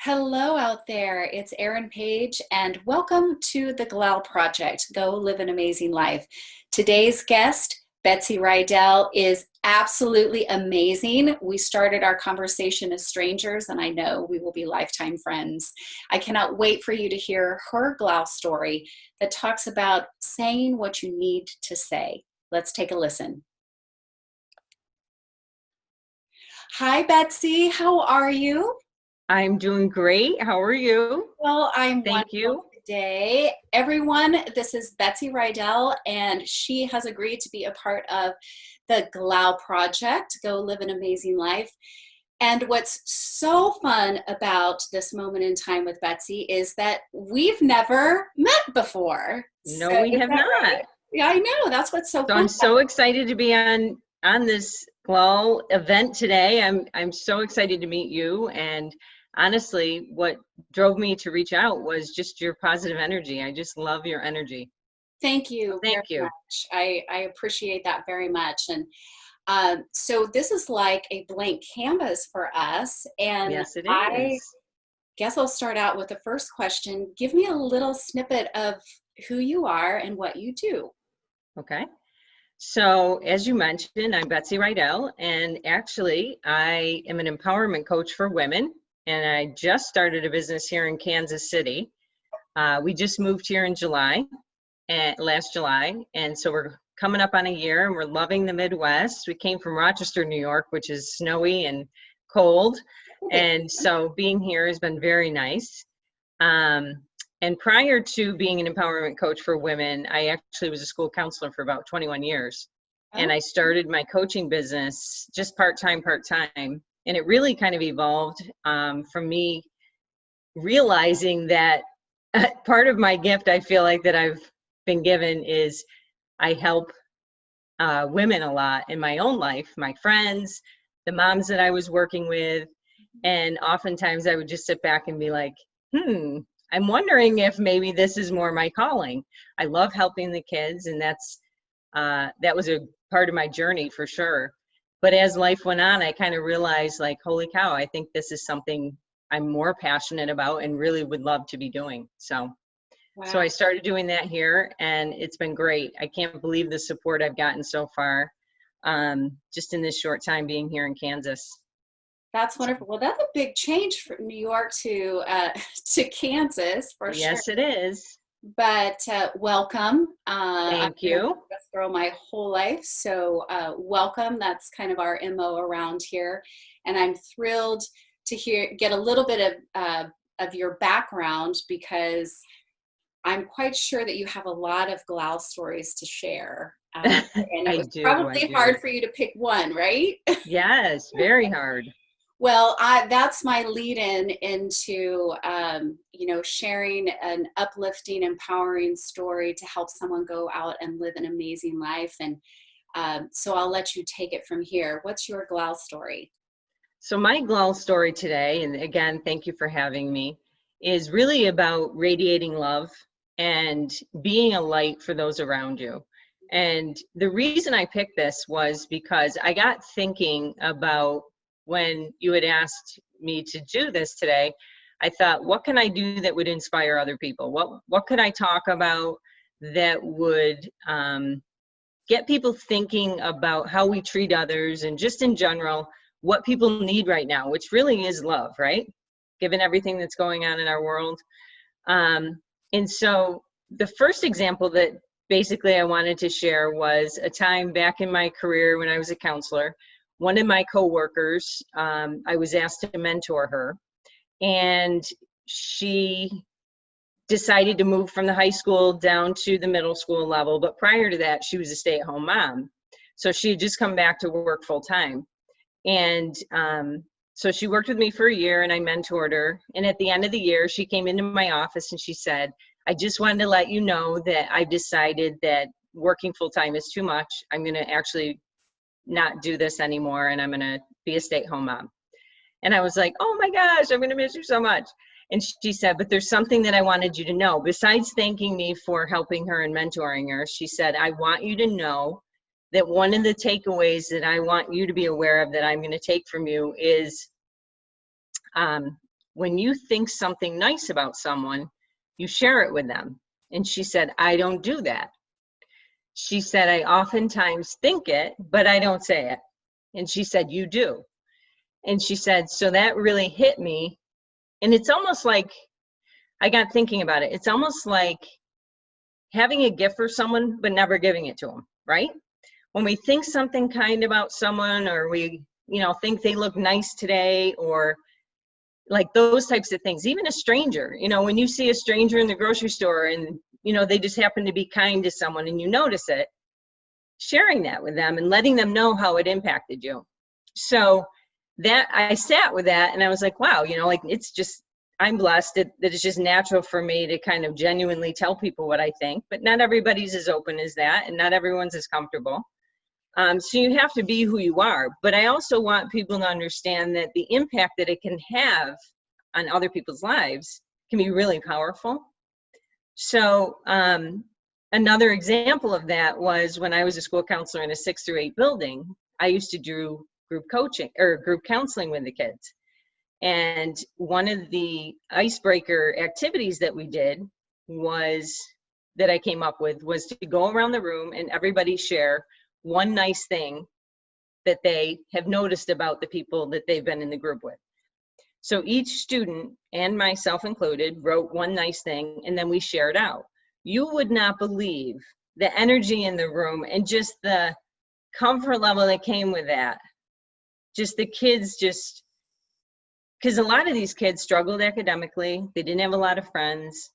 Hello out there. It's Erin Page, and welcome to the GLAAL Project, Go Live an Amazing Life. Today's guest, Betsy Reidell, is absolutely amazing. We started our conversation as strangers, and I know we will be lifetime friends. I cannot wait for you to hear her GLAAL story that talks about saying what you need to say. Let's take a listen. Hi, Betsy. How are you? I'm doing great. How are you? Well, I'm Thank wonderful you. today. Everyone, this is Betsy Reidell, and she has agreed to be a part of the GLAAL project, Go Live an Amazing Life. And what's so fun about this moment in time with Betsy is that we've never met before. No, So we is have that right? not. Yeah, I know. That's what's so So fun. I'm so excited to be on this GLAAL event today. I'm so excited to meet you. And honestly, what drove me to reach out was just your positive energy. I just love your energy. Thank So you very thank you. much. I appreciate that very much. And so this is like a blank canvas for us. And Yes, it I is. guess I'll start out with the first question. Give me a little snippet of who you are and what you do. Okay. So as you mentioned, I'm Betsy Reidell, and actually I am an empowerment coach for women. And I just started a business here in Kansas City. We just moved here in July, and last July, and so we're coming up on a year, and we're loving the Midwest. We came from Rochester, New York, which is snowy and cold, and so being here has been very nice. Um, and prior to being an empowerment coach for women, I actually was a school counselor for about 21 years, and Oh, I started my coaching business just part-time, and it really kind of evolved from me realizing that part of my gift I feel like that I've been given is I help women a lot in my own life, my friends, the moms that I was working with. And oftentimes I would just sit back and be like, I'm wondering if maybe this is more my calling. I love helping the kids, and that was a part of my journey for sure. But as life went on, I kind of realized, like, holy cow, I think this is something I'm more passionate about and really would love to be doing. So wow. I started doing that here, and it's been great. I can't believe the support I've gotten so far, just in this short time being here in Kansas. That's So, wonderful. Well, that's a big change from New York to to Kansas for sure. yes, it is. But welcome. I've Thank been a you. girl my whole life, so welcome. That's kind of our MO around here, and I'm thrilled to get a little bit of your background because I'm quite sure that you have a lot of GLAAL stories to share. And it I was do. I probably hard do. for you to pick one, right? Yes, very hard. Well, that's my lead in into sharing an uplifting, empowering story to help someone go out and live an amazing life. And so I'll let you take it from here. What's your GLAAL story? So my GLAAL story today, and again, thank you for having me, is really about radiating love and being a light for those around you. And the reason I picked this was because I got thinking about when you had asked me to do this today. I thought, what can I do that would inspire other people? What could I talk about that would get people thinking about how we treat others and just in general what people need right now, which really is love, right? Given everything that's going on in our world. Um, and so the first example that basically I wanted to share was a time back in my career when I was a counselor. One of my coworkers, I was asked to mentor her, and she decided to move from the high school down to the middle school level. But prior to that, she was a stay-at-home mom. So she had just come back to work full time. And so she worked with me for a year, and I mentored her. And at the end of the year, she came into my office and she said, I just wanted to let you know that I've decided that working full time is too much. I'm going to actually not do this anymore, and I'm going to be a stay-at-home mom. And I was like, oh my gosh, I'm going to miss you so much. And she said, but there's something that I wanted you to know. Besides thanking me for helping her and mentoring her, she said, I want you to know that one of the takeaways that I want you to be aware of that I'm going to take from you is when you think something nice about someone, you share it with them. And she said, I don't do that. She said, I oftentimes think it, but I don't say it. And she said, you do. And she said, so that really hit me. And it's almost like, I got thinking about it. It's almost like having a gift for someone, but never giving it to them, right? When we think something kind about someone, or we, think they look nice today, or like those types of things, even a stranger, when you see a stranger in the grocery store and, they just happen to be kind to someone and you notice it, sharing that with them and letting them know how it impacted you. So that I sat with that and I was like, wow, like it's just, I'm blessed that it's just natural for me to kind of genuinely tell people what I think, but not everybody's as open as that and not everyone's as comfortable. So you have to be who you are. But I also want people to understand that the impact that it can have on other people's lives can be really powerful. So another example of that was when I was a school counselor in a 6 through 8 building, I used to do group coaching or group counseling with the kids. And one of the icebreaker activities that we did that I came up with was to go around the room and everybody share one nice thing that they have noticed about the people that they've been in the group with. So each student, and myself included, wrote one nice thing, and then we shared out. You would not believe the energy in the room and just the comfort level that came with that. Just the kids because a lot of these kids struggled academically. They didn't have a lot of friends,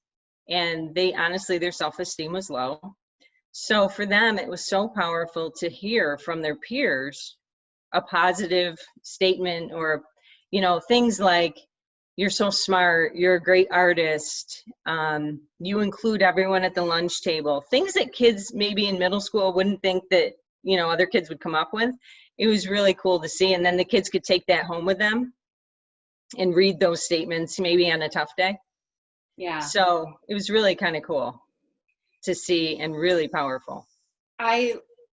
and honestly, their self-esteem was low. So for them, it was so powerful to hear from their peers a positive statement, or, things like, you're so smart, you're a great artist, you include everyone at the lunch table. Things that kids maybe in middle school wouldn't think that, other kids would come up with. It was really cool to see. And then the kids could take that home with them and read those statements maybe on a tough day. Yeah. So it was really kind of cool to see and really powerful.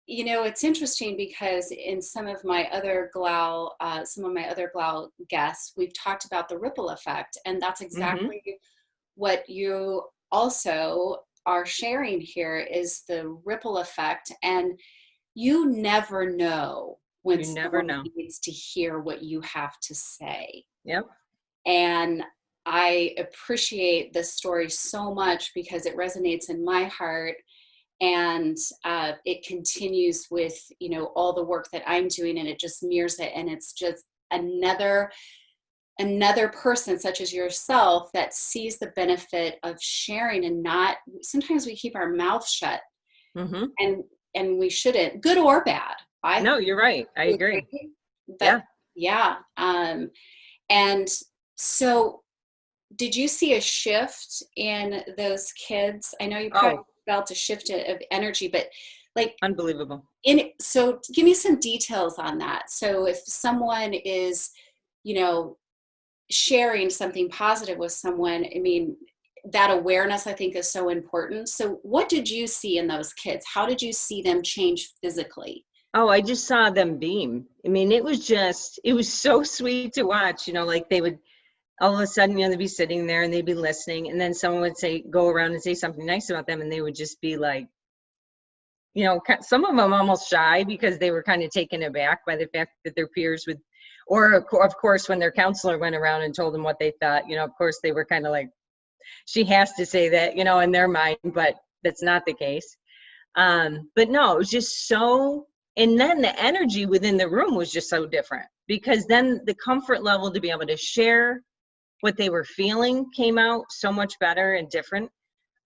It's interesting because in some of my other GLAAL guests, we've talked about the ripple effect, and that's exactly what you also are sharing here is the ripple effect. And you never know when someone needs to hear what you have to say. Yep. And I appreciate this story so much because it resonates in my heart. And it continues with, all the work that I'm doing, and it just mirrors it. And it's just another person such as yourself that sees the benefit of sharing, and not, sometimes we keep our mouth shut, and we shouldn't, good or bad. No, you're right. I agree. But, yeah. And so did you see a shift in those kids? I know you probably felt a shift of energy, but like unbelievable. So give me some details on that. So if someone is, sharing something positive with someone, I mean, that awareness I think is so important. So what did you see in those kids? How did you see them change physically? Oh, I just saw them beam. I mean, it was so sweet to watch, like they would all of a sudden, they'd be sitting there and they'd be listening, and then someone would go around and say something nice about them, and they would just be like, some of them almost shy because they were kind of taken aback by the fact that their peers would, or of course, when their counselor went around and told them what they thought, of course, they were kind of like, she has to say that, in their mind, but that's not the case. But no, it was just so, and then the energy within the room was just so different, because then the comfort level to be able to share what they were feeling came out so much better and different.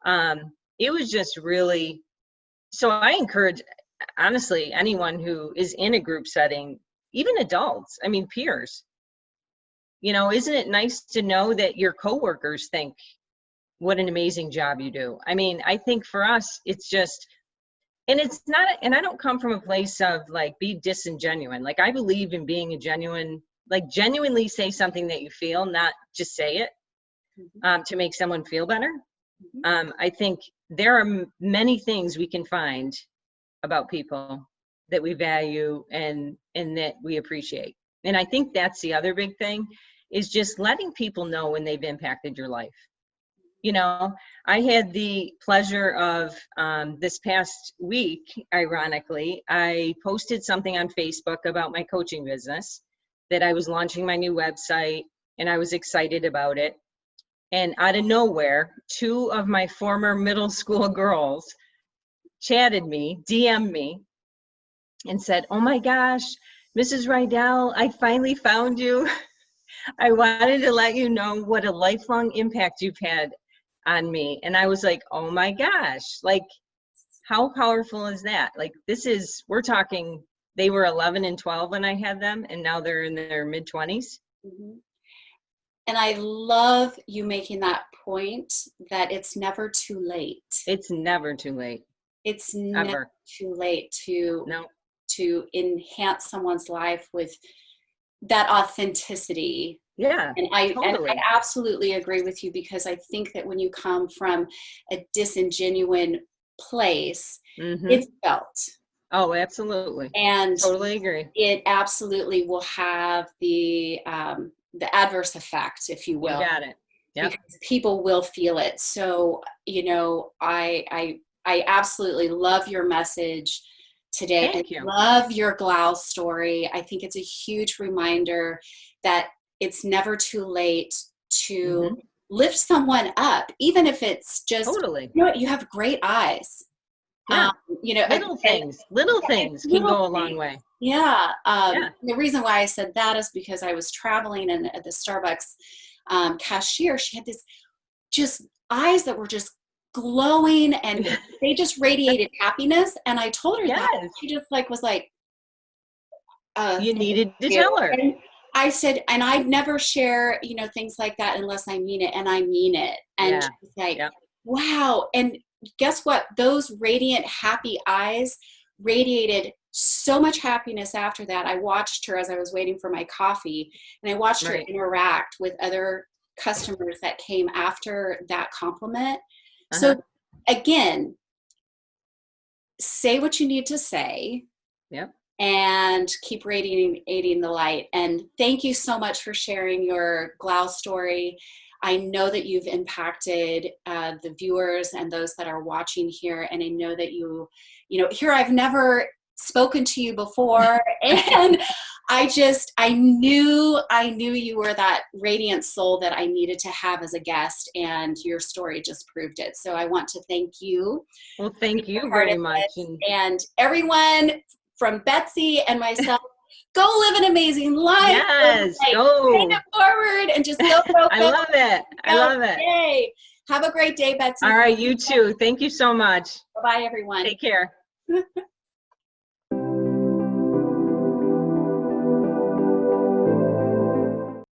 It was just really, so I encourage, honestly, anyone who is in a group setting, even adults, I mean, peers, isn't it nice to know that your coworkers think what an amazing job you do? I mean, I think for us, it's just, and it's not, and I don't come from a place of like, be disingenuine. Like, I believe in being a genuine, like genuinely say something that you feel, not just say it to make someone feel better. I think there are many things we can find about people that we value and that we appreciate. And I think that's the other big thing is just letting people know when they've impacted your life. You know, I had the pleasure of this past week, ironically, I posted something on Facebook about my coaching business, that I was launching my new website and I was excited about it. And out of nowhere, two of my former middle school girls chatted me, DM'd me, and said, "Oh my gosh, Mrs. Reidell, I finally found you. I wanted to let you know what a lifelong impact you've had on me." And I was like, oh my gosh, like, how powerful is that? Like, we're talking, they were 11 and 12 when I had them, and now they're in their mid-20s. Mhm. And I love you making that point that it's never too late. It's never too late. It's Ever. never too late No. to enhance someone's life with that authenticity. Yeah, And I totally. absolutely agree with you, because I think that when you come from a disingenuine place, it's felt. Oh, absolutely. And Totally agree. it absolutely will have the adverse effect, if you You will, got it. Yep. because people will feel it. So, I absolutely love your message today. I Thank you. love your GLAAL story. I think it's a huge reminder that it's never too late to lift someone up, even if it's just, Totally. you know what, you have great eyes. Yeah. Little little things can go a long way. Yeah. Yeah. The reason why I said that is because I was traveling, and at the Starbucks cashier, she had this just eyes that were just glowing, and they just radiated happiness. And I told her that. Yes. She just was like, You thank needed to you. tell her. And I said, and I'd never share, things like that unless I mean it, and I mean it. And Yeah. she's like, Yep. wow. And guess what? Those radiant, happy eyes radiated so much happiness after that. I watched her as I was waiting for my coffee, and I watched her interact with other customers that came after that compliment. So again, say what you need to say. Yep. And keep radiating the light. And thank you so much for sharing your GLAAL story. I know that you've impacted the viewers and those that are watching here. And I know that here I've never spoken to you before. And I knew you were that radiant soul that I needed to have as a guest. And your story just proved it. So I want to thank you. Well, thank you very much. And everyone, from Betsy and myself, go live an amazing life. Yes, go. Pay it forward and just go. I love it. I love it. Yay. Have a great day, Betsy. All right, you too. Thank you so much. Bye-bye, everyone. Take care.